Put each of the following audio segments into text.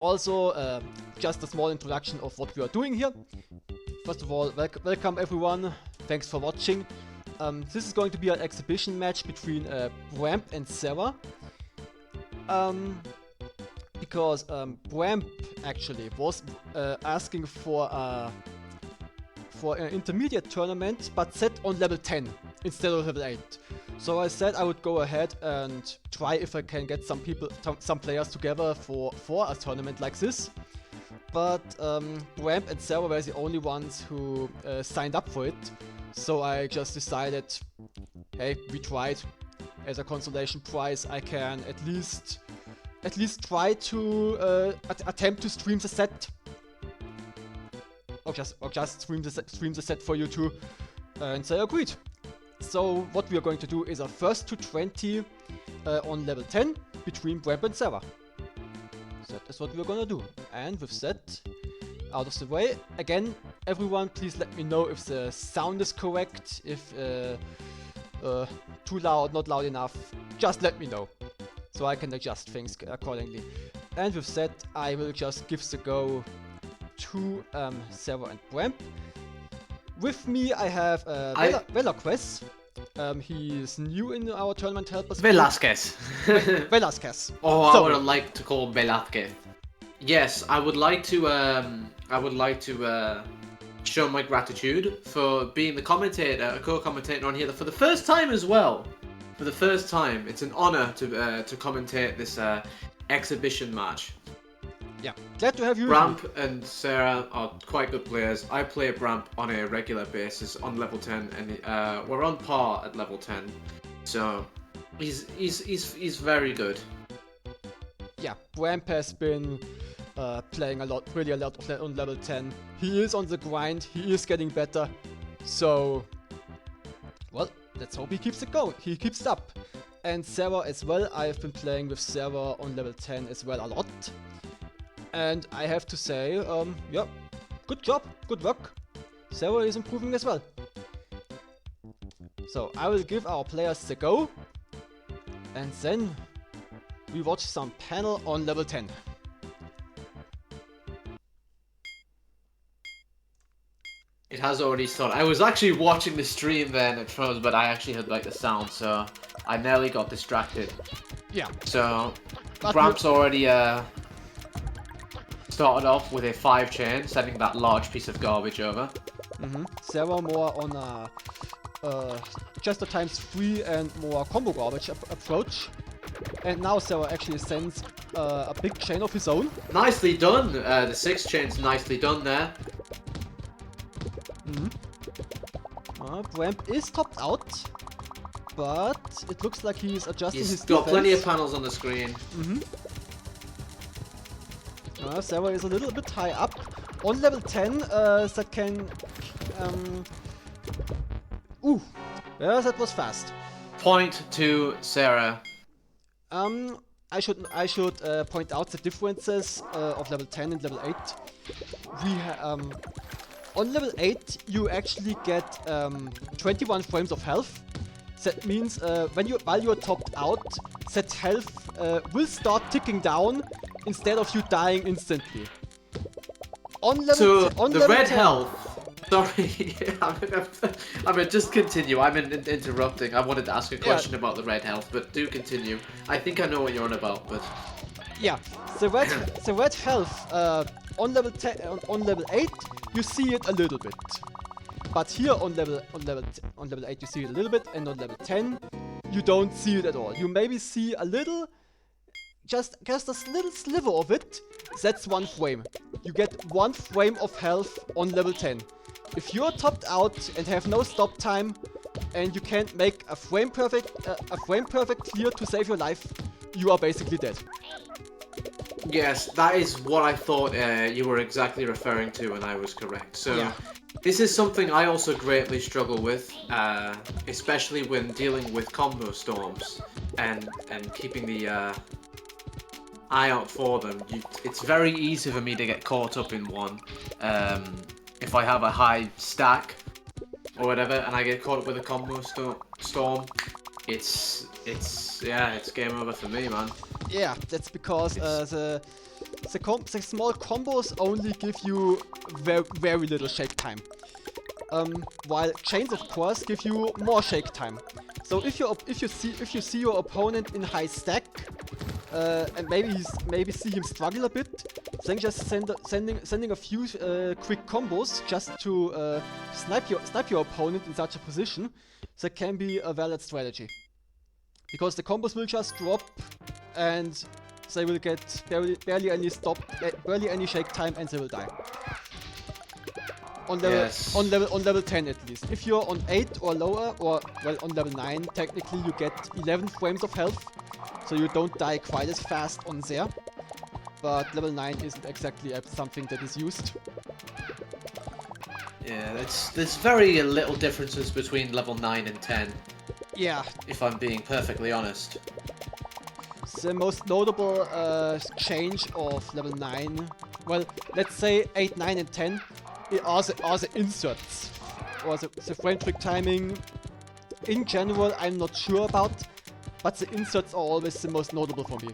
Also, just a small introduction of what we are doing here. First of all, welcome everyone. Thanks for watching. This is going to be an exhibition match between Bramp and Sera. Because Bramp actually was asking for an intermediate tournament, but set on level 10 instead of level 8. So I said I would go ahead and try if I can get some players together for a tournament like this. But Bramp and Sera were the only ones who signed up for it. So I just decided, hey, we tried. As a consolation prize, I can at least try to attempt to stream the set. Or just stream the set for you too. And they agreed. So what we are going to do is a first to 20 on level 10 between Bramp and Sera. That is what we're gonna do. And with that out of the way, again, everyone please let me know if the sound is correct, if too loud, not loud enough, just let me know. So I can adjust things accordingly. And with that, I will just give the go to Sera and Bramp. With me, I have Velasquez. He is new in our tournament helpers. Velasquez. Velasquez. Oh, So- I would like to call him Velasquez. Yes, I would like to. Show my gratitude for being the commentator, a co-commentator on here for the first time as well. For the first time, it's an honor to commentate this exhibition match. Yeah, glad to have you. Bramp and Sera are quite good players. I play Bramp on a regular basis on level 10, and we're on par at level 10. So he's very good. Yeah, Bramp has been playing really a lot on level 10. He is on the grind, he is getting better. So, well, let's hope he keeps it going. He keeps it up. And Sera as well. I've been playing with Sera on level 10 as well a lot. And I have to say, yeah, good job, good work. Sera is improving as well. So I will give our players the go. And then we watch some panel on level 10. It has already started. I was actually watching the stream then at first, but I actually had like the sound, so I nearly got distracted. Yeah. So But Bramp's already started off with a 5 chain, sending that large piece of garbage over. Sera more on a just a ×3 and more combo garbage approach. And now Sera actually sends a big chain of his own. Nicely done. The 6 chain's nicely done there. Bramp is topped out, but it looks like he's adjusting He's his got defense. plenty of panels on the screen. Sera is a little bit high up. On level 10, that can... Ooh, yeah, that was fast. Point to Sera. I should point out the differences of level 10 and level 8. On level 8, you actually get 21 frames of health. That means while you're topped out, that health will start ticking down instead of you dying instantly. On level The red health. Sorry, I mean, just continue. I'm interrupting. I wanted to ask a question about the red health, but do continue. I think I know what you're on about, but yeah, the red health on level 10, on level 8, you see it a little bit. But here on level 8 you see it a little bit, and on level 10 you don't see it at all. You maybe see a little, just a little sliver of it. That's 1 frame. You get 1 frame of health on level 10. If you're topped out and have no stop time, and you can't make a frame perfect clear to save your life, you are basically dead. yes, that is what I thought you were exactly referring to, and I was correct. So Yeah. this is something I also greatly struggle with, especially when dealing with combo storms and keeping the eye out for them. It's very easy for me to get caught up in one. If I have a high stack or whatever, and I get caught up with a combo storm, it's game over for me, man. Yeah, that's because the the small combos only give you very little shake time. While chains, of course, give you more shake time. So if you see your opponent in high stack, and maybe see him struggle a bit, then just sending a few quick combos just to snipe your opponent in such a position, that can be a valid strategy. Because the combos will just drop, and they will get barely any shake time, and they will die. On level 10 at least. If you're on 8 or lower, or well on level 9, technically you get 11 frames of health, so you don't die quite as fast on there. But level 9 isn't exactly something that is used. Yeah, there's very little differences between level 9 and 10. Yeah. If I'm being perfectly honest. The most notable change of level 9, well, let's say 8, 9 and 10 are the inserts. Or the frame trick timing. In general, I'm not sure about, but the inserts are always the most notable for me.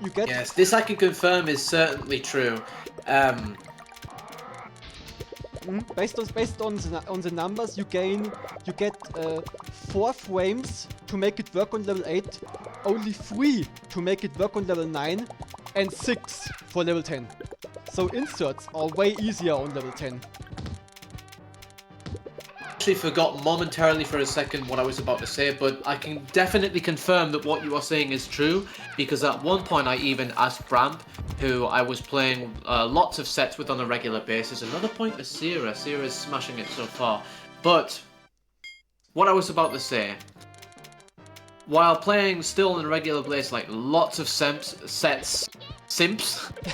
You get... Yes, this I can confirm is certainly true. Based on the numbers, you get 4 frames to make it work on level 8, only 3 to make it work on level 9, and 6 for level 10. So inserts are way easier on level 10. Actually forgot momentarily for a second what I was about to say, but I can definitely confirm that what you are saying is true, because at one point I even asked Bramp, who I was playing lots of sets with on a regular basis. Another point is Sera. Sera's smashing it so far. But what I was about to say, while playing still on a regular basis, like lots of sets,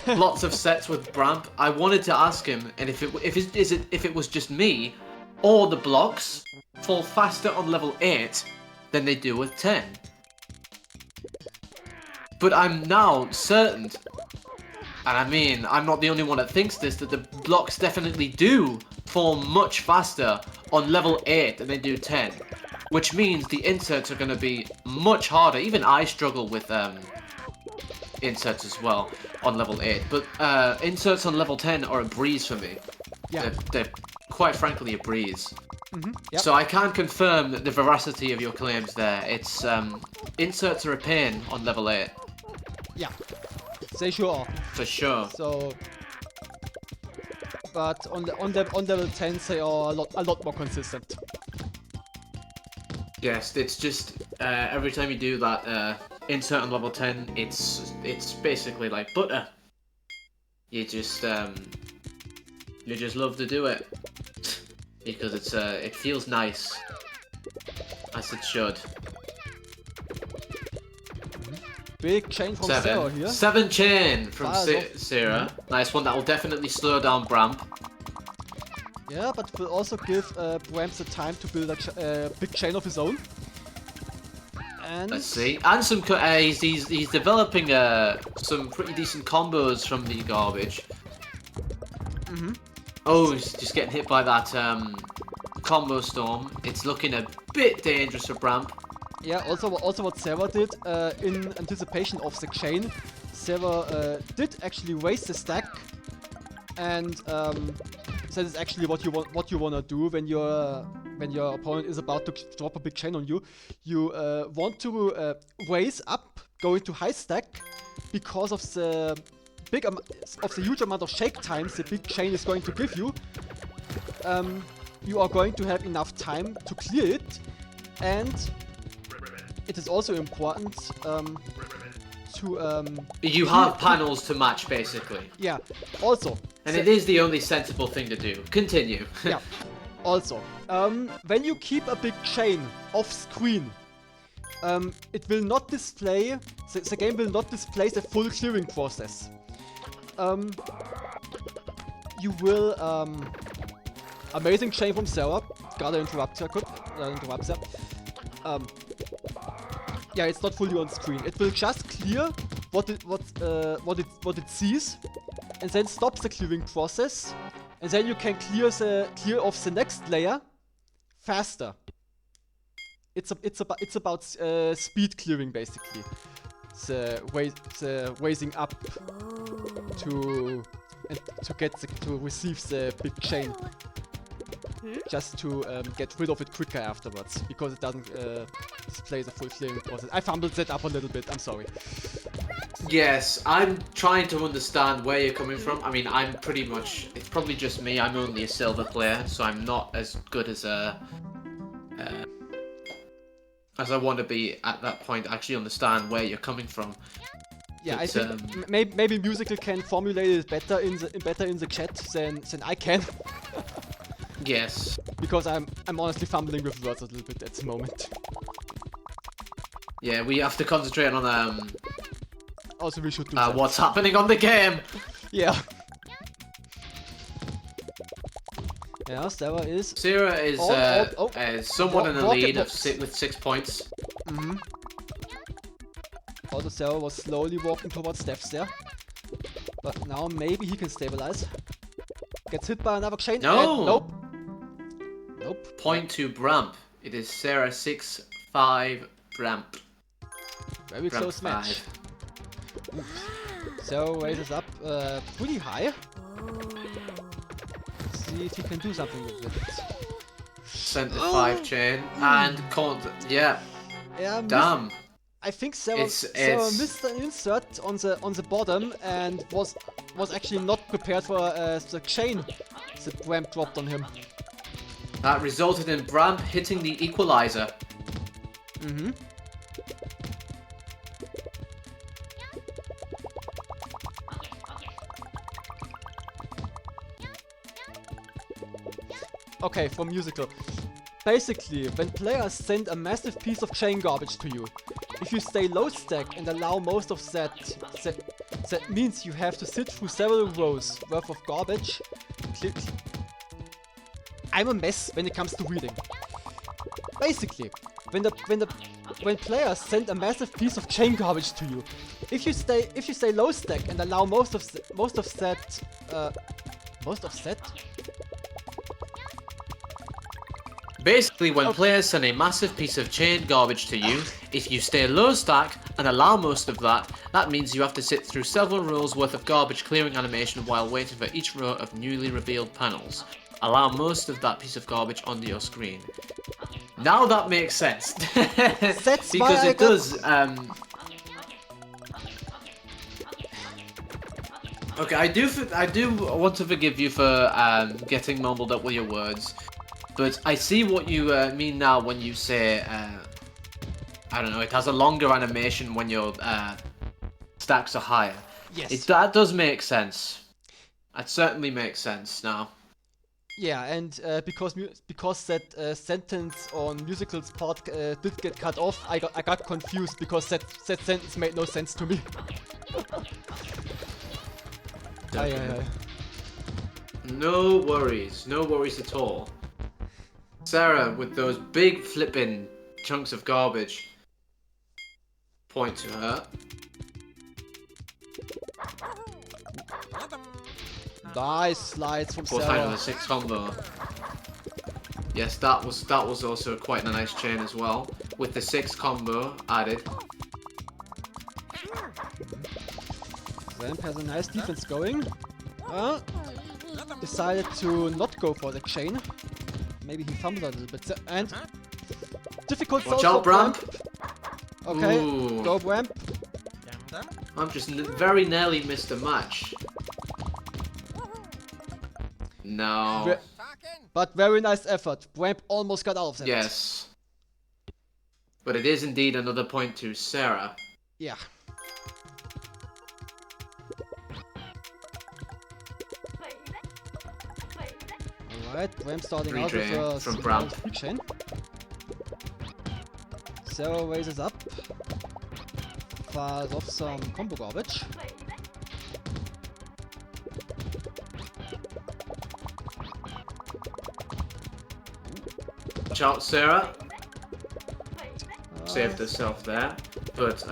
lots of sets with Bramp, I wanted to ask him, and if it was just me, or the blocks fall faster on level 8 than they do with 10. But I'm now certain, and I mean, I'm not the only one that thinks this, that the blocks definitely do fall much faster on level 8 than they do 10. Which means the inserts are going to be much harder. Even I struggle with inserts as well on level 8. But inserts on level 10 are a breeze for me. Yeah. They're quite frankly a breeze. Yep. So I can confirm the veracity of your claims there. It's inserts are a pain on level 8. Yeah, they sure are. For sure. So, but on level 10 they are a lot more consistent. Yes, it's just every time you do that insert on level 10, it's basically like butter. You just love to do it because it feels nice, as it should. Big chain from Sera here. 7 chain from Sera. Nice one. That will definitely slow down Bramp. Yeah, but will also give Bramp the time to build a big chain of his own. And let's see. And some he's developing some pretty decent combos from the garbage. Oh, he's just getting hit by that combo storm. It's looking a bit dangerous for Bramp. Yeah, also what Sera did, in anticipation of the chain, Sera did actually raise the stack, and that is actually what you wanna do when your opponent is about to drop a big chain on you. You want to raise up, go into high stack, because of the huge amount of shake times the big chain is going to give you. You are going to have enough time to clear it, and it is also important to you have panels to match, basically. Yeah. Also, and it is the only sensible thing to do. Continue. Yeah. Also, when you keep a big chain off screen, it will not display. The game will not display the full clearing process. You will amazing chain from Sera. Gotta interrupt her. Yeah, it's not fully on screen. It will just clear what it sees, and then stop the clearing process, and then you can clear off the next layer faster. It's about speed clearing, basically. The raising up to receive the big chain. Just to get rid of it quicker afterwards, because it doesn't display the full flaming process. I fumbled that up a little bit, I'm sorry. Yes, I'm trying to understand where you're coming from. I mean, I'm pretty much... It's probably just me, I'm only a silver player, so I'm not as good as I want to be at that point. I actually understand where you're coming from. Yeah, but, I think maybe Musical can formulate it better in the chat than I can. Yes. Because I'm honestly fumbling with words a little bit at the moment. Yeah, we have to concentrate on also, we should do that. What's happening on the game. Yeah. Yeah, Sera is. Sera is someone in the lead with 6 points. Mm-hmm. Also, Sera was slowly walking towards Steph's there. But now maybe he can stabilize. Gets hit by another chain. No! Nope. Nope. Point to Bramp. It is Sera 6-5 Bramp. Very close match. So raises up pretty high. Let's see if he can do something with it. Center 5 chain and can't. Yeah. Yeah. Damn. I think Sera missed an insert on the bottom and was actually not prepared for the chain that Bramp dropped on him. That resulted in Bramp hitting the equalizer. Mm-hmm. Okay, for Musical. Basically, when players send a massive piece of chain garbage to you, if you stay low stack and allow most of that means you have to sit through several rows worth of garbage. I'm a mess when it comes to reading. Basically, when players send a massive piece of chain garbage to you, if you stay low stack and allow most of that. Basically, when players send a massive piece of chain garbage to you, if you stay low stack and allow most of that, that means you have to sit through several rows worth of garbage clearing animation while waiting for each row of newly revealed panels. Allow most of that piece of garbage onto your screen. Now that makes sense. That's because it does. Okay, I do want to forgive you for getting mumbled up with your words, but I see what you mean now when you say I don't know. It has a longer animation when your stacks are higher. Yes. That does make sense. That certainly makes sense now. Yeah, and because that sentence on Musical's part did get cut off, I got confused because that sentence made no sense to me. No worries at all. Sera with those big flipping chunks of garbage. Point to her. Nice slides from Sera. Time with a 6 combo. Yes, that was also quite a nice chain as well, with the 6 combo added. Bramp has a nice defense going. Decided to not go for the chain. Maybe he fumbled a little bit. And difficult. Watch out, Bramp. Okay, Ooh. go Bramp. I'm just very nearly missed a match. No. But very nice effort. Bramp almost got out of that. Yes. But it is indeed another point to Sera. Yeah. Alright, Bramp starting out with a from Bramp. free chain. Sera raises up. Fires off some combo garbage. Watch out, Sera. Saved herself there, but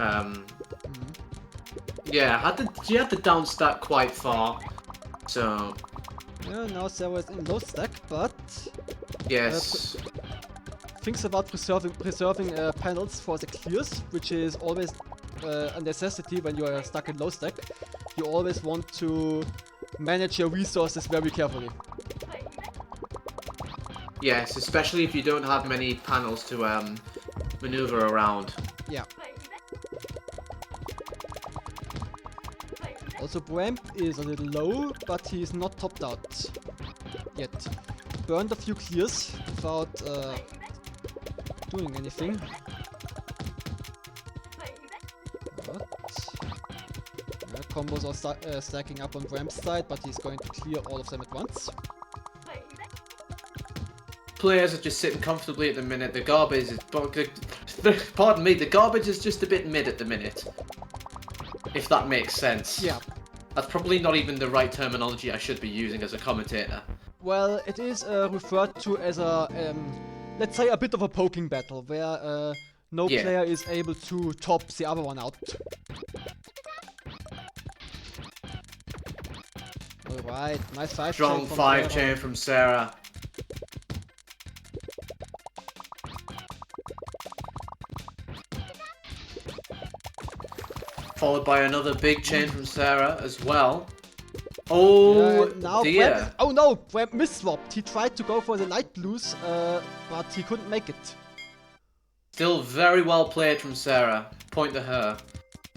yeah, she had to down stack quite far, so yeah. Now Sera is in low stack, but yes, thinks about preserving panels for the clears, which is always a necessity when you are stuck in low stack. you always want to manage your resources very carefully. Yes, especially if you don't have many panels to maneuver around. Yeah. Also, Bramp is a little low, but he is not topped out yet. Burned a few clears without doing anything. But, combos are stacking up on Bramp's side, but he's going to clear all of them at once. Players are just sitting comfortably at the minute. The garbage is... Pardon me, the garbage is just a bit mid at the minute. If that makes sense. Yeah. That's probably not even the right terminology I should be using as a commentator. Well, it is referred to as a, let's say, a bit of a poking battle, where no player is able to top the other one out. Alright, nice 5 Strong chain from 5 Sera. chain from Sera. Followed by another big chain from Sera as well. Oh now dear. Oh no, Bramp misswapped. He tried to go for the light blues, but he couldn't make it. Still very well played from Sera. Point to her.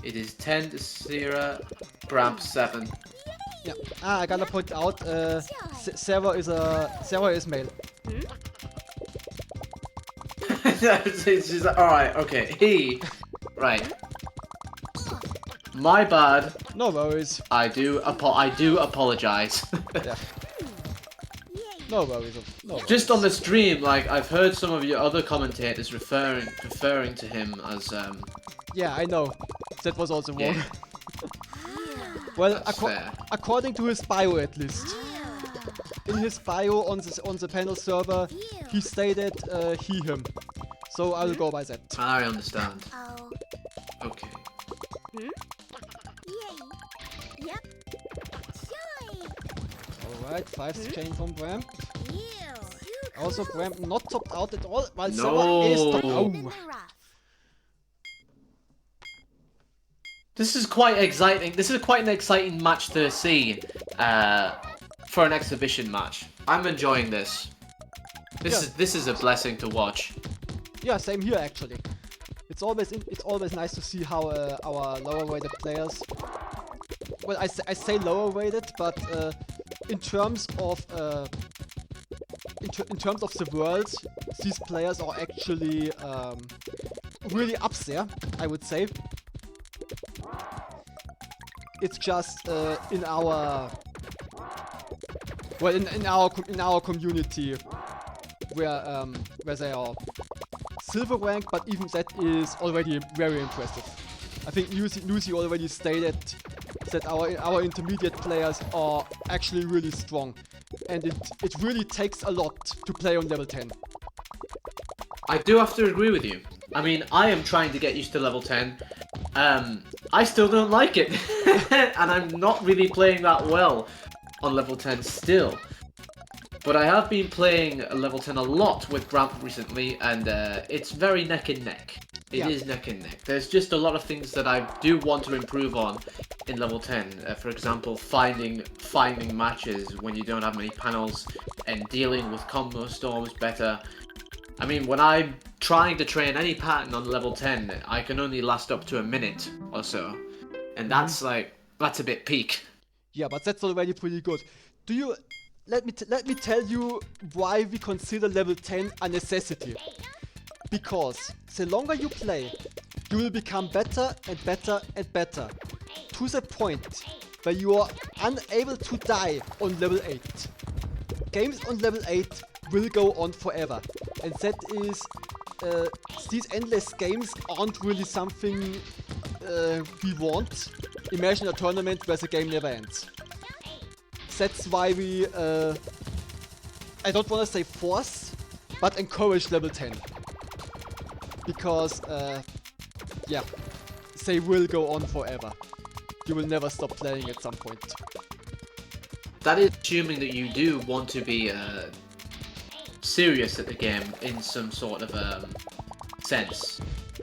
It is 10 to Sera, Bramp 7. Yeah. I gotta point out, Sera is male. It's just alright, okay. Right. My bad. No worries. I do apologize. Yeah. No worries. No worries. Just on the stream, like I've heard some of your other commentators referring to him as Yeah, I know. That was also wrong. Yeah. Well, fair. according to his bio at least. In his bio on the panel server, he stated he him. So I will go by that. I understand. Okay. Alright, 5th chain from Bramp. Also Bramp not topped out at all, while No. Sera is topped out. Oh. This is quite exciting. This is quite an exciting match to see for an exhibition match. I'm enjoying this. This is a blessing to watch. Yeah, same here actually. It's always nice to see how our lower rated players. Well, I say lower rated, but in terms of in terms of the world, these players are actually really up there, I would say. It's just in our in our community where they are silver rank, but even that is already very impressive. I think Lucy already stated that our intermediate players are actually really strong, and it really takes a lot to play on level 10. I do have to agree with you. I mean, I am trying to get used to level 10. I still don't like it, and I'm not really playing that well on level 10 still. But I have been playing level 10 a lot with Bramp recently, and it's very neck and neck. It is neck and neck. There's just a lot of things that I do want to improve on in level 10. For example, finding matches when you don't have many panels, and dealing with combo storms better. I mean, when I'm trying to train any pattern on level 10, I can only last up to a minute or so. And that's that's a bit peak. Yeah, but that's already pretty good. Let me tell you why we consider level 10 a necessity. Because the longer you play, you will become better and better and better. To the point where you are unable to die on level 8. Games on level 8 will go on forever. And that is... these endless games aren't really something we want. Imagine a tournament where the game never ends. That's why we, I don't want to say force, but encourage level 10. Because, yeah, they will go on forever. You will never stop playing at some point. That is assuming that you do want to be serious at the game in some sort of sense.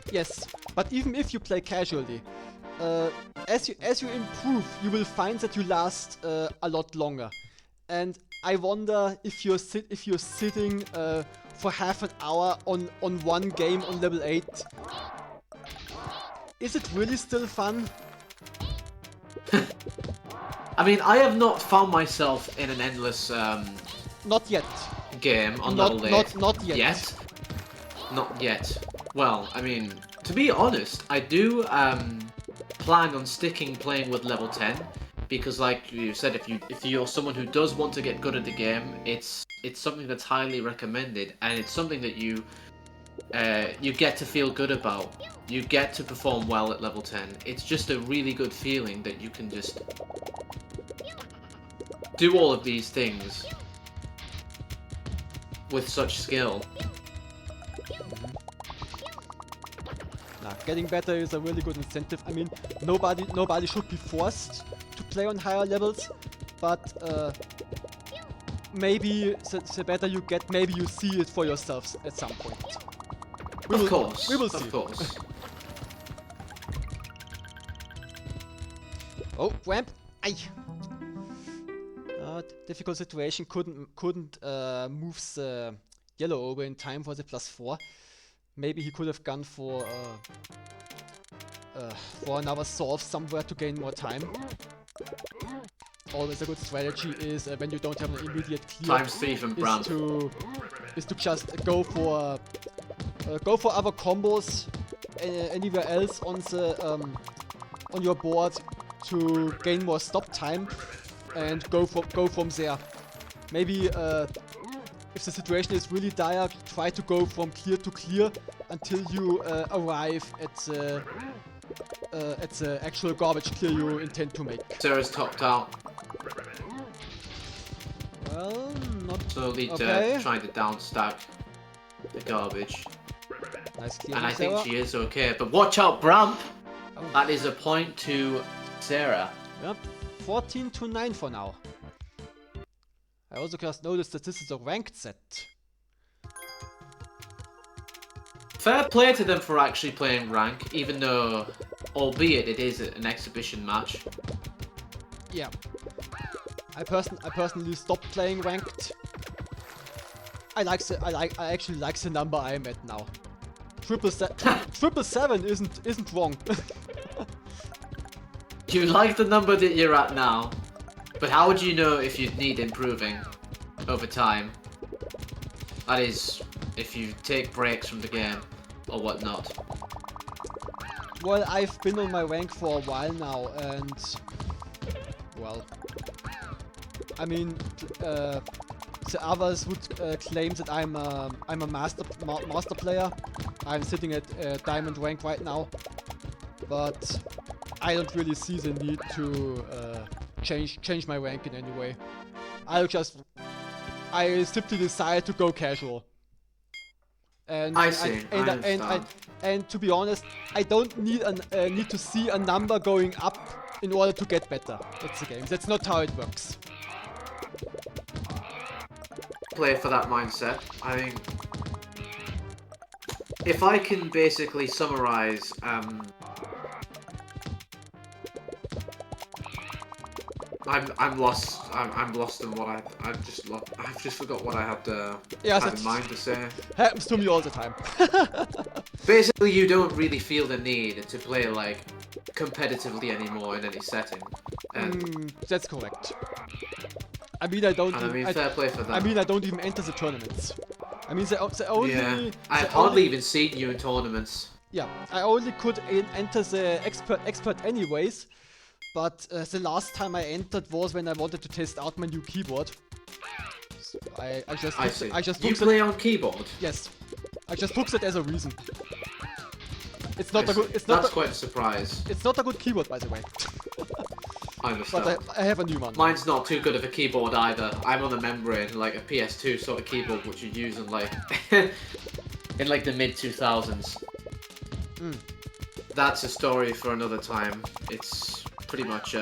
Yes, but even if you play casually, as you improve, you will find that you last a lot longer. And I wonder if you're sitting for half an hour on one game on level 8. Is it really still fun? I mean, I have not found myself in an endless Not yet. game on level 8. Not yet. Not yet. Well, I mean, to be honest, I do plan on sticking playing with level 10 because, like you said, if you're someone who does want to get good at the game, it's something that's highly recommended, and it's something that you get to feel good about. You get to perform well at level 10. It's just a really good feeling that you can just do all of these things with such skill. Nah, getting better is a really good incentive. I mean, nobody should be forced to play on higher levels, but maybe the better you get, maybe you see it for yourselves at some point. We will see. Of course. Oh, Bramp! Aye. Difficult situation. Couldn't move the yellow over in time for the +4. Maybe he could have gone for another solve somewhere to gain more time. Always a good strategy is when you don't have an immediate clear. ×3 from Bramp. Is to just go for other combos anywhere else on your board to gain more stop time and go from there. Maybe if the situation is really dire, try to go from clear to clear until you arrive at the actual garbage clear you intend to make. Sera's topped out. Well, not Slowly okay. trying to down stack the garbage. Nice clear. And I think she is okay. But watch out, Bramp! Oh. That is a point to Sera. Yep, 14-9 for now. I also just noticed that this is a ranked set. Fair play to them for actually playing rank, even though, albeit it is an exhibition match. Yeah. I personally stopped playing ranked. I actually like the number I am at now. 777 isn't wrong. You like the number that you're at now, but how would you know if you'd need improving over time? That is, if you take breaks from the game or whatnot. Well, I've been on my rank for a while now, and well, I mean, the others would claim that I'm a master player. I'm sitting at diamond rank right now, but I don't really see the need to change my rank in any way. I simply decide to go casual. And I see. And to be honest, I don't need need to see a number going up in order to get better at the game. That's not how it works. Play for that mindset. I mean, if I can basically summarize, I'm lost. I'm lost in what I've just forgot what I had in mind to say. Happens to me all the time. Basically, you don't really feel the need to play like competitively anymore in any setting. That's correct. I mean, I don't. Fair play for that. I mean, I don't even enter the tournaments. I mean, the only. Yeah, I've hardly even seen you in tournaments. Yeah, I only could enter the expert anyways. But the last time I entered was when I wanted to test out my new keyboard. So I just You play on keyboard? Yes, I just took that as a reason. It's not a good. That's quite a surprise. It's not a good keyboard, by the way. I understand. But I have a new one. Mine's not too good of a keyboard either. I'm on a membrane, like a PS2 sort of keyboard, which you use in like in like the mid 2000s. That's a story for another time. It's pretty much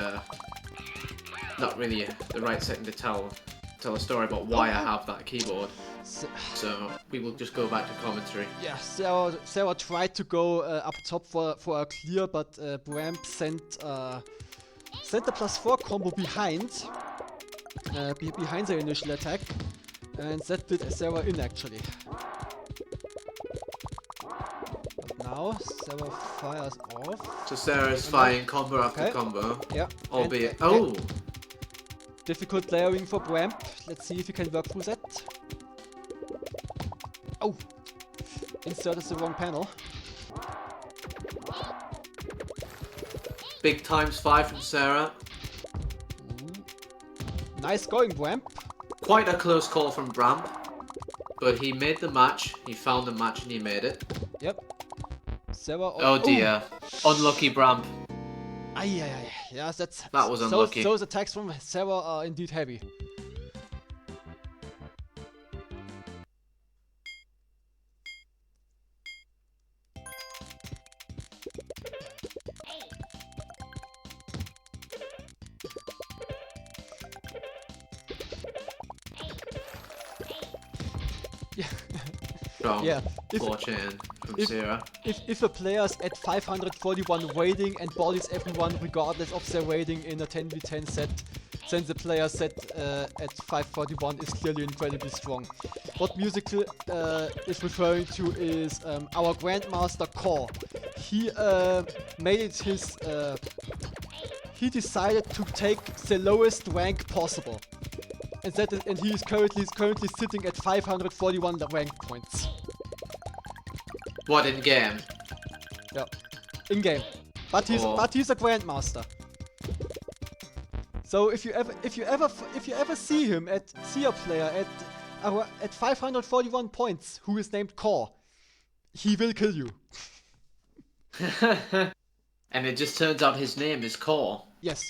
not really the right setting to tell tell a story about why I have that keyboard. Se So we will just go back to commentary. yeah, Sera tried to go up top for a clear, but Bramp sent the +4 combo behind the initial attack, and that did Sera in actually. But now Sera fires off. So Sarah's firing combo after combo. Yeah. Albeit. And difficult layering for Bramp. Let's see if he can work through that. Oh! Inserted the wrong panel. Big ×5 from Sera. Nice going, Bramp. Quite a close call from Bramp. But he made the match. He found the match and he made it. Yep. Sera. Oh dear. Unlucky Bramp. Ay. Yeah, that was unlucky. Those attacks from Sera are indeed heavy. Yeah. Fortune from Sera. If a player's at 541 rating and bodies everyone regardless of their rating in a 10v10 set, then the player set at 541 is clearly incredibly strong. What Musical is referring to is our Grandmaster Core. He made it his... he decided to take the lowest rank possible. And he is currently sitting at 541 rank points. What, in game? Yeah, in game. But he's a grandmaster. So if you ever see him see a player at 541 points who is named Core, he will kill you. And it just turns out his name is Core. Yes.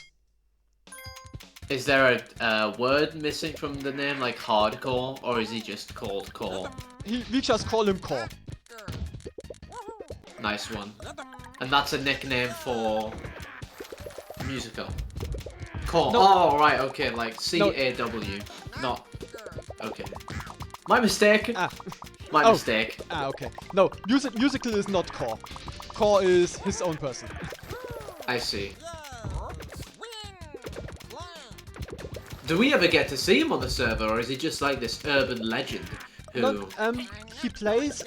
Is there a word missing from the name, like hardcore, or is he just called Core? We just call him Core. Nice one. And that's a nickname for Musical. Core. No. Oh, right, okay, like C-A-W. No. Not... Okay. My mistake! My mistake. Okay. No, Musical is not Core. Core is his own person. I see. Do we ever get to see him on the server, or is he just like this urban legend who... he plays,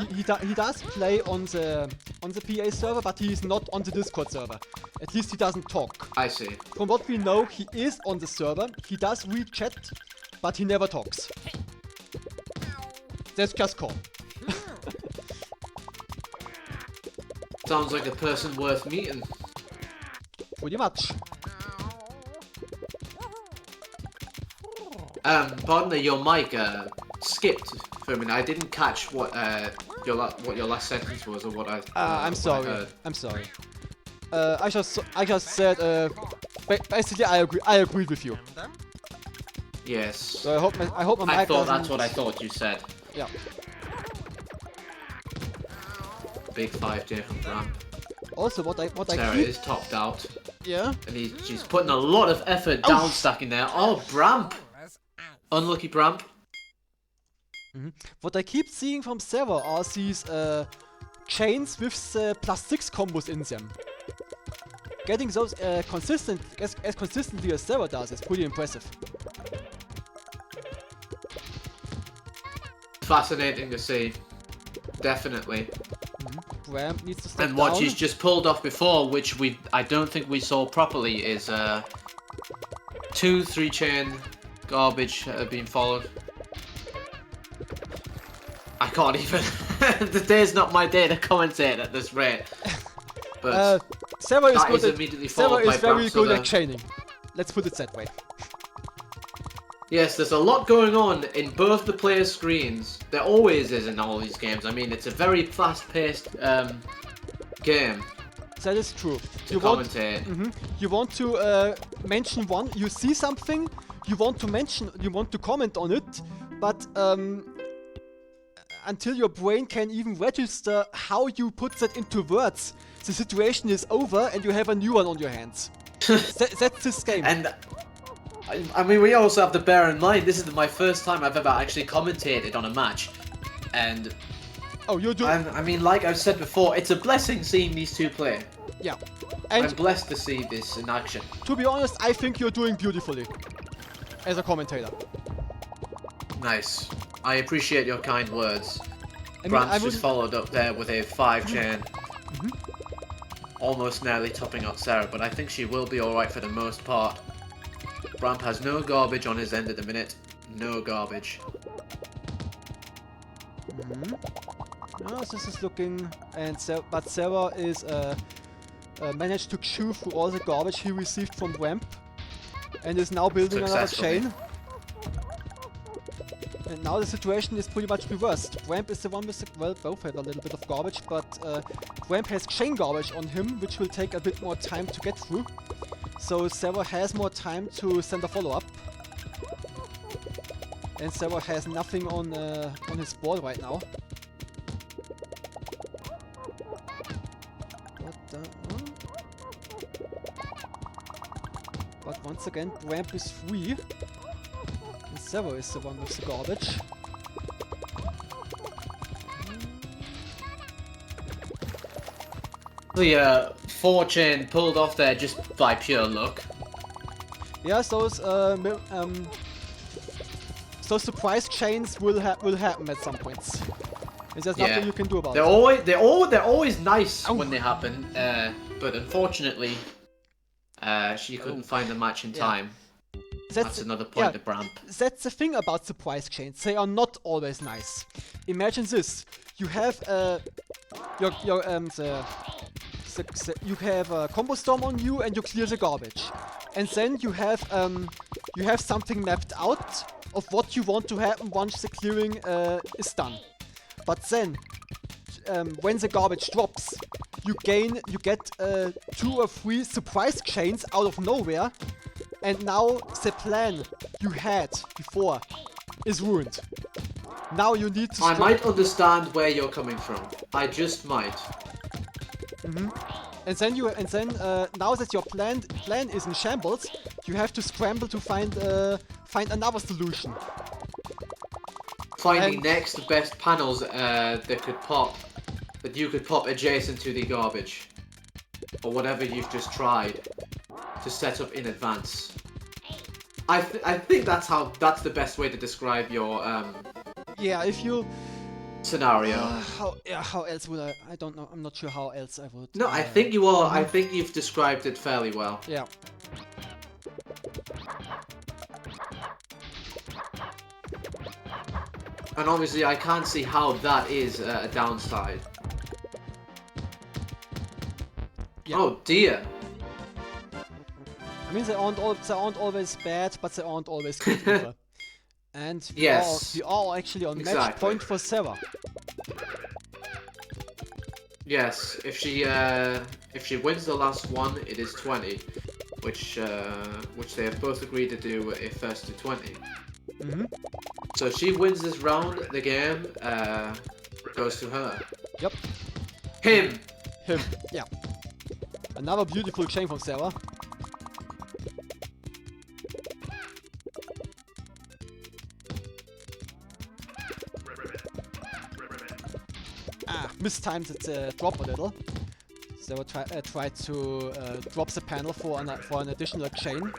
he does play on the PA server, but he is not on the Discord server. At least he doesn't talk. I see. From what we know, he is on the server, he does read chat, but he never talks. That's just Core. Sounds like a person worth meeting. Pretty much. Pardon me, your mic skipped for a minute. I didn't catch what your last sentence was, or what I. I'm sorry. I'm sorry. I just said. Basically, I agree with you. Yes. So I hope my mic thought that's what I thought you said. Yeah. Big 5J from Bramp. Also, what I Sera keep... is topped out. Yeah. And she's putting a lot of effort down stacking there. Oh, Bramp! Unlucky Bramp. What I keep seeing from Sera are these chains with +6 combos in them. Getting those as consistently as Sera does is pretty impressive. Fascinating to see. Definitely. Bramp needs to step And what down. she's just pulled off before, which I don't think we saw properly, is 2-3 chain garbage being followed. I can't even. The day's not my day to commentate at this rate. But Sera is that good is at, immediately Sera followed by is very Bramp, good so at chaining. Let's put it that way. Yes, there's a lot going on in both the players' screens. There always is in all these games. I mean, it's a very fast-paced game. That is true. To commentate. You want to mention one, you see something, you want to comment on it, but until your brain can even register how you put that into words, the situation is over and you have a new one on your hands. That's this game. And I mean, we also have to bear in mind this is my first time I've ever actually commentated on a match, and Oh, you do. I mean, like I've said before, it's a blessing seeing these two play. Yeah. And I'm blessed to see this in action. to be honest, I think you're doing beautifully as a commentator. Nice. I appreciate your kind words. I mean, Bramp's just followed up there with a 5-chain. Almost nearly topping out Sera, but I think she will be alright for the most part. Bramp has no garbage on his end at the minute. No garbage. No, this is looking... but Sera is managed to chew through all the garbage he received from Bramp. And is now building another chain. And now the situation is pretty much reversed. Bramp is the one with the... Well, both have a little bit of garbage, but Bramp has chain garbage on him, which will take a bit more time to get through. So Sera has more time to send a follow-up. And Sera has nothing on his board right now. But once again, Bramp is free. And Sera is the one with the garbage. The 4-chain pulled off there just by pure luck. Yes, those surprise chains will happen at some points. There's nothing you can do about it. They're always nice when they happen, but unfortunately, she couldn't find the match in time. That's another point to Bramp. That's the thing about surprise chains. They are not always nice. Imagine this: you have you have a combo storm on you, and you clear the garbage, and then you have something mapped out of what you want to happen once the clearing is done. But then, when the garbage drops, you get 2 or 3 surprise chains out of nowhere, and now the plan you had before is ruined. Now you need to. I might understand where you're coming from. I just might. And then now that your plan is in shambles, you have to scramble to find another solution. Finding next best panels that you could pop adjacent to the garbage, or whatever you've just tried to set up in advance. I think that's the best way to describe your Yeah, if you scenario. How else would I? I don't know. I'm not sure how else I would. No, I think you are. I think you've described it fairly well. Yeah. And obviously, I can't see how that is a downside. Yeah. Oh dear. I mean, they aren't always bad, but they aren't always good either. And we are actually on match point for Sera. Yes, if she wins the last one, it is 20, which they have both agreed to do if first to 20. So if she wins this round, the game goes to her. Yep. Him. Yeah. Another beautiful chain from Sera. Mistimed its drop a little. So tried to drop the panel for an additional chain.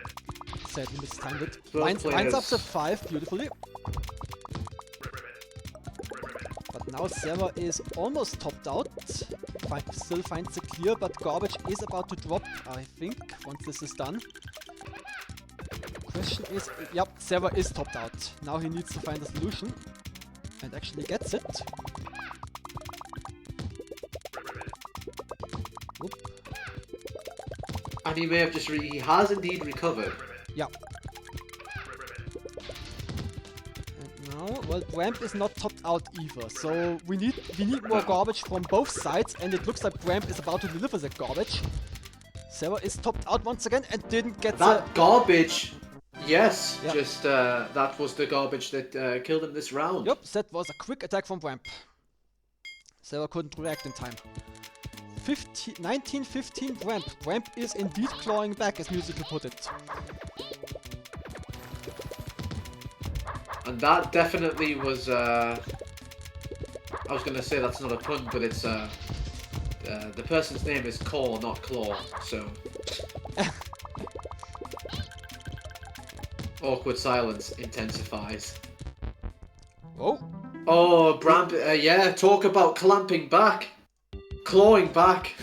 Sadly mistimed it. Lines up the 5 beautifully. But now Sera is almost topped out. Still finds the clear, but garbage is about to drop, I think, once this is done. Question is, yep, Sera is topped out. Now he needs to find a solution. And actually gets it. And he may have just he has indeed recovered. Yeah. And now, well, Bramp is not topped out either, so we need more garbage from both sides, and it looks like Bramp is about to deliver that garbage. Sera is topped out once again and didn't get that garbage. Yes, yep. Just that was the garbage that killed him this round. Yep, that was a quick attack from Bramp. Sera couldn't react in time. 19-15 Bramp. Bramp is indeed clawing back, as Musical put it. And that definitely was, I was gonna say that's not a pun, but it's, the person's name is Claw, not Claw, so... Awkward silence intensifies. Oh. Oh, Bramp, yeah, talk about clamping back. Clawing back.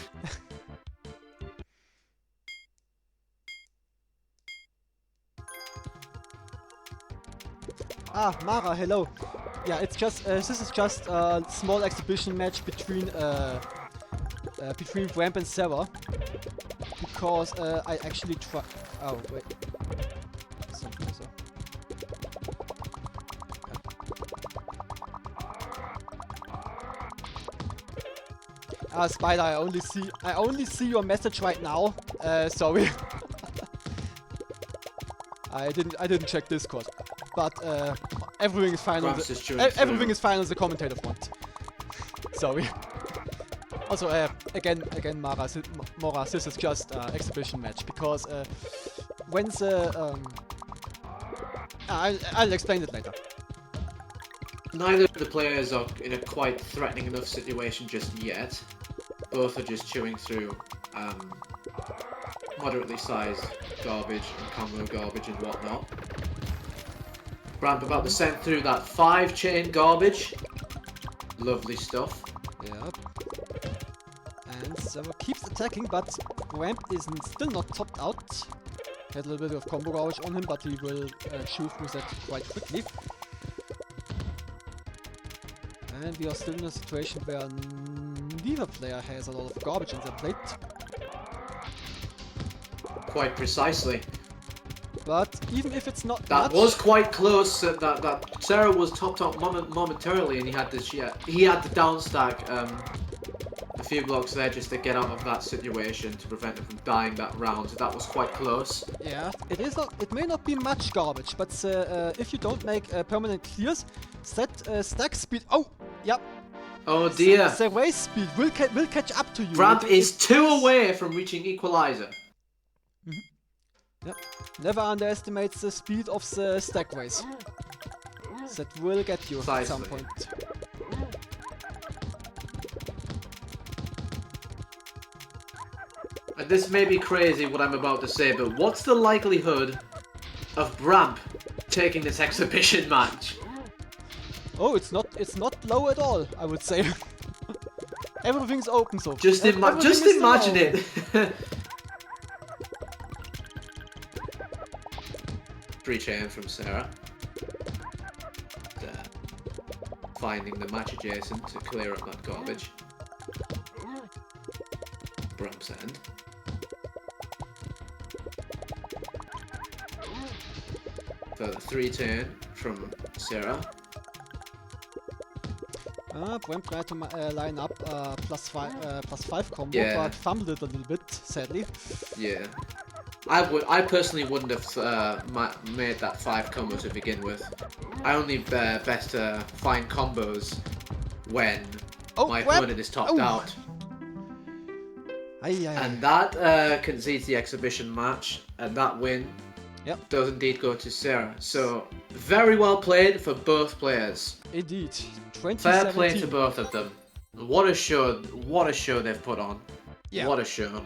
Ah, Mara, hello. Yeah, it's just this is just a small exhibition match between Bramp and Sera, because I actually try. Oh wait. Something so. Ah, Spider, I only see your message right now. Sorry. I didn't check Discord, but everything is fine. Everything is fine on the commentator front. Sorry. Also, again, Mara, this is just exhibition match, because when the I'll explain it later. Neither of the players are in a quite threatening enough situation just yet. Both are just chewing through moderately sized garbage and combo garbage and whatnot. Bramp about to send through that 5-chain garbage. Lovely stuff. Yep. And Sera keeps attacking, but Bramp is still not topped out. Had a little bit of combo garbage on him, but he will chew through that quite quickly. And we are still in a situation where neither player has a lot of garbage on their plate. Quite precisely. But even if it's not that much, was quite close. That Sera was topped up momentarily, and he had to down stack a few blocks there just to get out of that situation to prevent him from dying that round. So that was quite close. Yeah, it is not. It may not be much garbage, but if you don't make permanent clears, that stack speed. Oh, yep. Oh dear. The race speed will catch up to you. Bramp is 2 away from reaching equalizer. Yep. Never underestimate the speed of the stack race. That will get you at some point. And this may be crazy what I'm about to say, but what's the likelihood of Bramp taking this exhibition match? Oh, it's not low at all, I would say. Everything's open so far. Just imagine it. 3-chain from Sera. Finding the match adjacent to clear up that garbage. Bramp's end. Further 3-chain from Sera. Bramp tried to line up +5 combo, but fumbled it a little bit, sadly. Yeah. I personally wouldn't have made that 5 combo to begin with. I only best find combos when my opponent is topped out. And that concedes the exhibition match, and that win does indeed go to Sera. So, very well played for both players. Indeed. Fair play to both of them. What a show they've put on. Yeah. What a show.